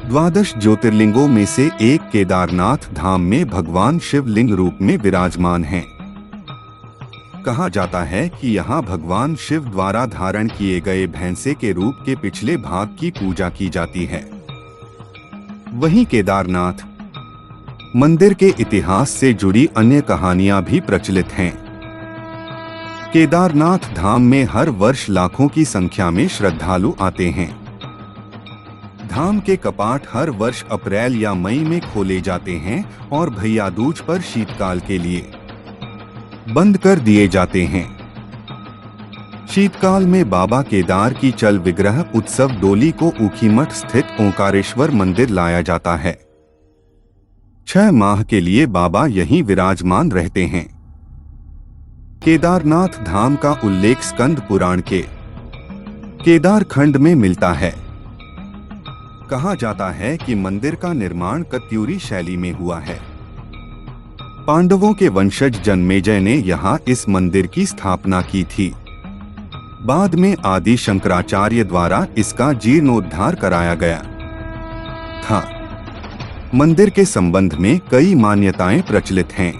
द्वादश ज्योतिर्लिंगों में से एक केदारनाथ धाम में भगवान शिव लिंग रूप में विराजमान हैं। कहा जाता है कि यहाँ भगवान शिव द्वारा धारण किए गए भैंसे के रूप के पिछले भाग की पूजा की जाती है। वहीं केदारनाथ मंदिर के इतिहास से जुड़ी अन्य कहानियां भी प्रचलित हैं। केदारनाथ धाम में हर वर्ष लाखों की संख्या में श्रद्धालु आते हैं। धाम के कपाट हर वर्ष अप्रैल या मई में खोले जाते हैं और भैया दूज पर शीतकाल के लिए बंद कर दिए जाते हैं। शीतकाल में बाबा केदार की चल विग्रह उत्सव डोली को ऊखीमठ स्थित ओंकारेश्वर मंदिर लाया जाता है। 6 माह के लिए बाबा यहीं विराजमान रहते हैं। केदारनाथ धाम का उल्लेख स्कंद पुराण के केदार खंड में मिलता है। कहा जाता है कि मंदिर का निर्माण कत्यूरी शैली में हुआ है। पांडवों के वंशज जन्मेजय ने यहाँ इस मंदिर की स्थापना की थी। बाद में आदि शंकराचार्य द्वारा इसका जीर्णोद्धार कराया गया था। मंदिर के संबंध में कई मान्यताएं प्रचलित हैं।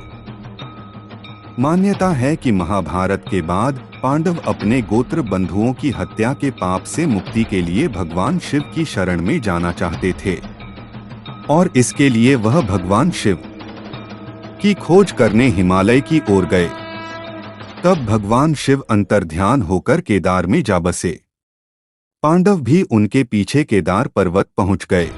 मान्यता है कि महाभारत के बाद पांडव अपने गोत्र बंधुओं की हत्या के पाप से मुक्ति के लिए भगवान शिव की शरण में जाना चाहते थे और इसके लिए वह भगवान शिव की खोज करने हिमालय की ओर गए। तब भगवान शिव अंतर्ध्यान होकर केदार में जा बसे। पांडव भी उनके पीछे केदार पर्वत पहुंच गए।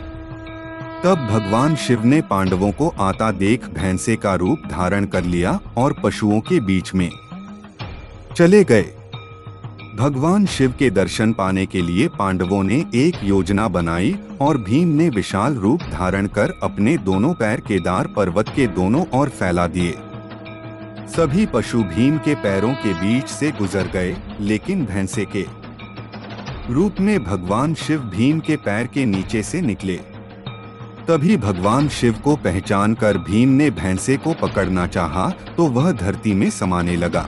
तब भगवान शिव ने पांडवों को आता देख भैंसे का रूप धारण कर लिया और पशुओं के बीच में चले गए। भगवान शिव के दर्शन पाने के लिए पांडवों ने एक योजना बनाई और भीम ने विशाल रूप धारण कर अपने दोनों पैर केदार पर्वत के दोनों ओर फैला दिए। सभी पशु भीम के पैरों के बीच से गुजर गए, लेकिन भैंसे के रूप में भगवान शिव भीम के पैर के नीचे से निकले। तभी भगवान शिव को पहचान कर भीम ने भैंसे को पकड़ना चाहा तो वह धरती में समाने लगा।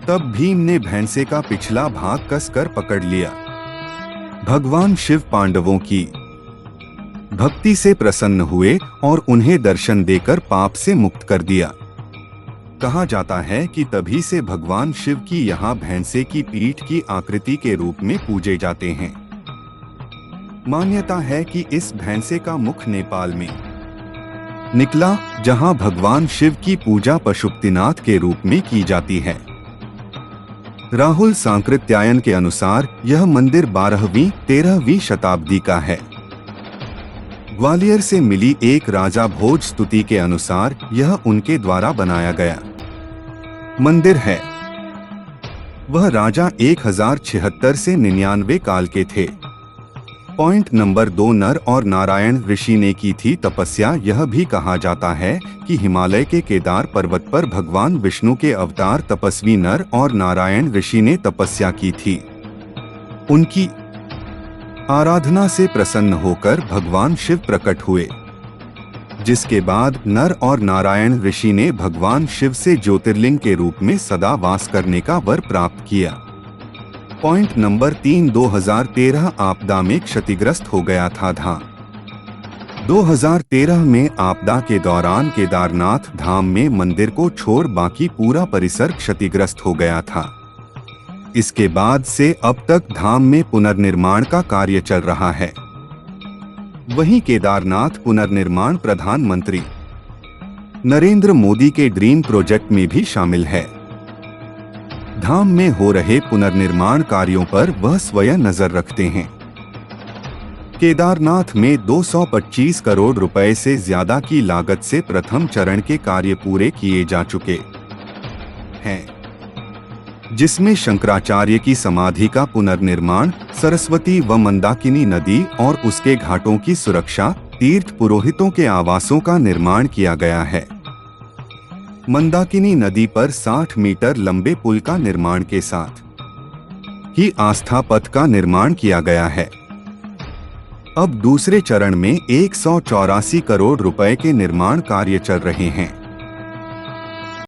तब भीम ने भैंसे का पिछला भाग कसकर पकड़ लिया। भगवान शिव पांडवों की भक्ति से प्रसन्न हुए और उन्हें दर्शन देकर पाप से मुक्त कर दिया। कहा जाता है कि तभी से भगवान शिव की यहाँ भैंसे की पीठ की आकृति के रूप में पूजे जाते हैं। मान्यता है कि इस भैंसे का मुख नेपाल में निकला, जहाँ भगवान शिव की पूजा पशुपतिनाथ के रूप में की जाती है। राहुल सांकृत्यायन के अनुसार यह मंदिर 12वीं-13वीं शताब्दी का है। ग्वालियर से मिली एक राजा भोज स्तुति के अनुसार यह उनके द्वारा बनाया गया मंदिर है। वह राजा 1076 से 99 काल के थे। पॉइंट नंबर 2, नर और नारायण ऋषि ने की थी तपस्या। यह भी कहा जाता है कि हिमालय के केदार पर्वत पर भगवान विष्णु के अवतार तपस्वी नर और नारायण ऋषि ने तपस्या की थी। उनकी आराधना से प्रसन्न होकर भगवान शिव प्रकट हुए, जिसके बाद नर और नारायण ऋषि ने भगवान शिव से ज्योतिर्लिंग के रूप में सदा वास करने का वर प्राप्त किया। पॉइंट नंबर 3, 2013 आपदा में क्षतिग्रस्त हो गया था धाम। 2013 में आपदा के दौरान केदारनाथ धाम में मंदिर को छोड़ बाकी पूरा परिसर क्षतिग्रस्त हो गया था। इसके बाद से अब तक धाम में पुनर्निर्माण का कार्य चल रहा है। वहीं केदारनाथ पुनर्निर्माण प्रधानमंत्री नरेंद्र मोदी के ड्रीम प्रोजेक्ट में भी शामिल है। धाम में हो रहे पुनर्निर्माण कार्यों पर वह स्वयं नजर रखते हैं। केदारनाथ में 225 करोड़ रुपए से ज्यादा की लागत से प्रथम चरण के कार्य पूरे किए जा चुके हैं, जिसमें शंकराचार्य की समाधि का पुनर्निर्माण, सरस्वती व मंदाकिनी नदी और उसके घाटों की सुरक्षा, तीर्थ पुरोहितों के आवासों का निर्माण किया गया है। मंदाकिनी नदी पर 60 मीटर लंबे पुल का निर्माण के साथ ही आस्था पथ का निर्माण किया गया है। अब दूसरे चरण में 184 करोड़ रुपए के निर्माण कार्य चल रहे हैं।